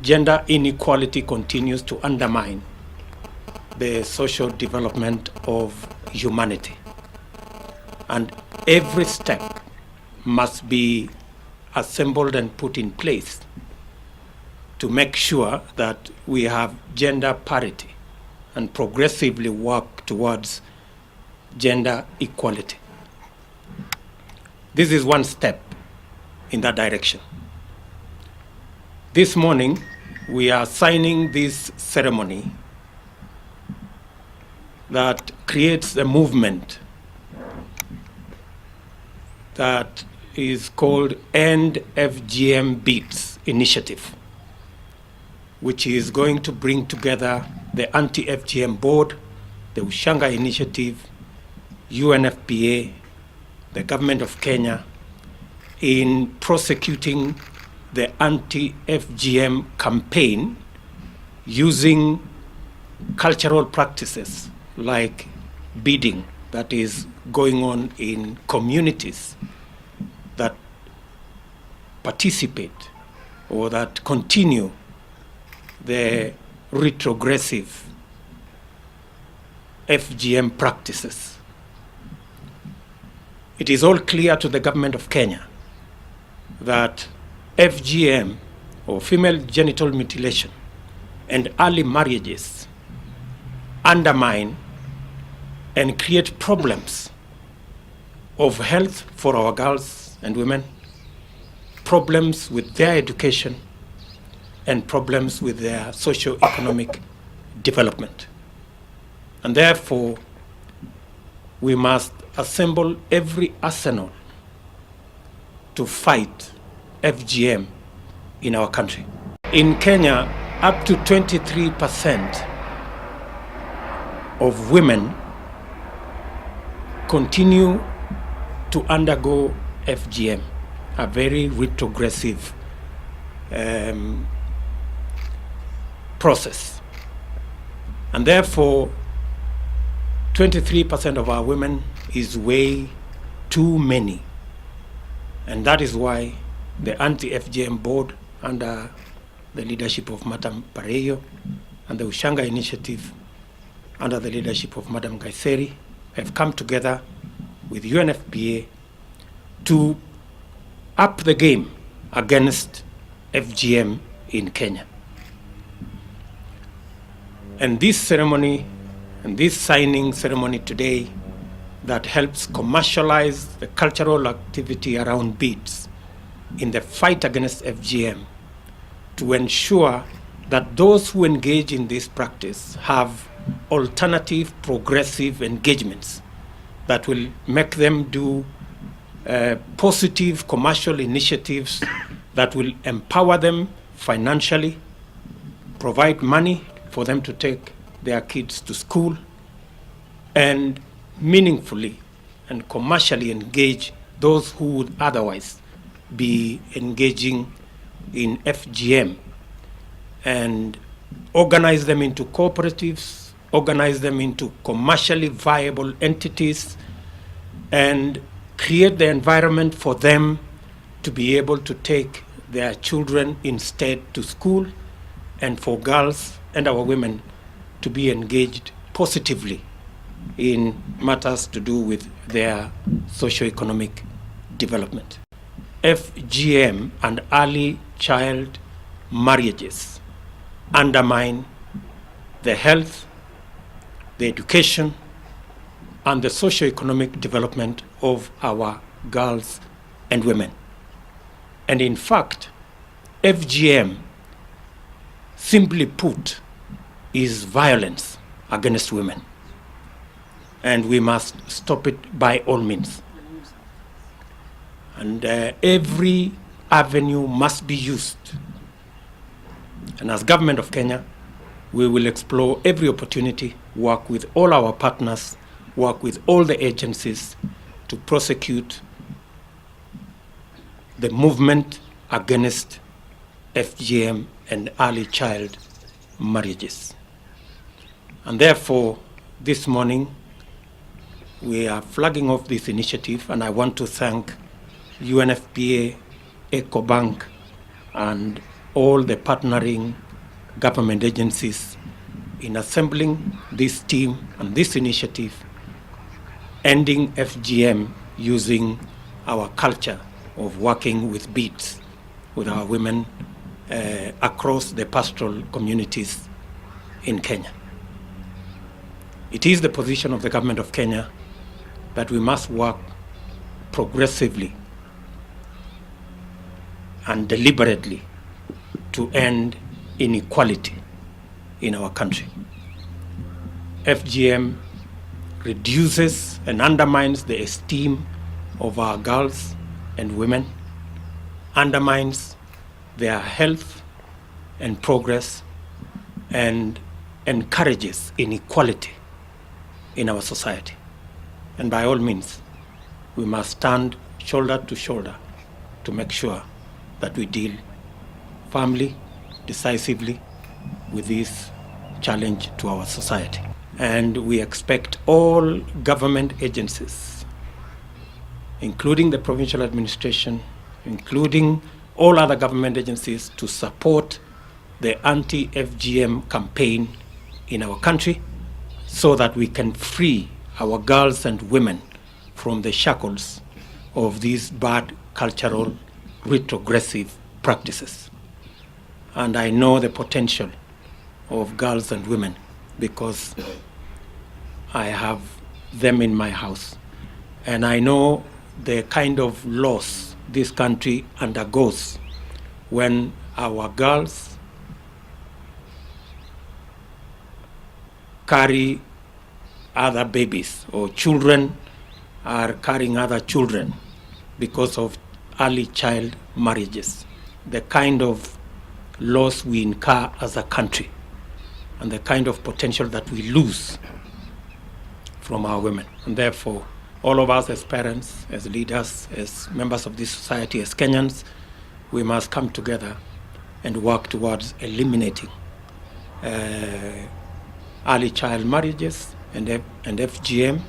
gender inequality continues to undermine the social development of humanity. And every step must be assembled and put in place to make sure that we have gender parity and progressively work towards gender equality. This is one step in that direction. This morning, we are signing this ceremony that creates a movement that is called End FGM Beats Initiative, which is going to bring together the Anti-FGM Board, the Ushanga Initiative, UNFPA, the Government of Kenya, in prosecuting the anti-FGM campaign using cultural practices like beading that is going on in communities that participate or that continue the retrogressive FGM practices. It is all clear to the government of Kenya that FGM, or female genital mutilation, and early marriages undermine and create problems of health for our girls and women, problems with their education, and problems with their socio-economic development. And therefore, we must assemble every arsenal to fight FGM in our country. In Kenya, up to 23% of women continue to undergo FGM, a very retrogressive process. And therefore, 23% of our women is way too many. And that is why the Anti-FGM Board, under the leadership of Madam Pareyo, and the Ushanga Initiative, under the leadership of Madam Gaiseri, have come together with UNFPA to up the game against FGM in Kenya. And this ceremony, and this signing ceremony today, that helps commercialize the cultural activity around beads in the fight against FGM, to ensure that those who engage in this practice have alternative progressive engagements that will make them do positive commercial initiatives that will empower them financially, provide money for them to take their kids to school, and meaningfully and commercially engage those who would otherwise be engaging in FGM, and organize them into cooperatives, organize them into commercially viable entities, and create the environment for them to be able to take their children instead to school, and for girls and our women to be engaged positively in matters to do with their socioeconomic development. FGM and early child marriages undermine the health, the education, and the socioeconomic development of our girls and women. And in fact, FGM, simply put, is violence against women. And we must stop it by all means. And every avenue must be used. And as Government of Kenya, we will explore every opportunity, work with all our partners, work with all the agencies to prosecute the movement against FGM and early child marriages. And therefore, this morning, we are flagging off this initiative, and I want to thank UNFPA, EcoBank, and all the partnering government agencies in assembling this team and this initiative, ending FGM using our culture of working with beads with our women across the pastoral communities in Kenya. It is the position of the government of Kenya that we must work progressively and deliberately to end inequality in our country. FGM reduces and undermines the esteem of our girls and women, undermines their health and progress, and encourages inequality in our society. And by all means, we must stand shoulder to shoulder to make sure that we deal firmly, decisively with this challenge to our society. And we expect all government agencies, including the provincial administration, including all other government agencies, to support the anti-FGM campaign in our country so that we can free our girls and women from the shackles of these bad cultural retrogressive practices. And I know the potential of girls and women because I have them in my house. And I know the kind of loss this country undergoes when our girls carry other babies, or children are carrying other children because of early child marriages. The kind of loss we incur as a country and the kind of potential that we lose from our women. And therefore, all of us as parents, as leaders, as members of this society, as Kenyans, we must come together and work towards eliminating early child marriages and FGM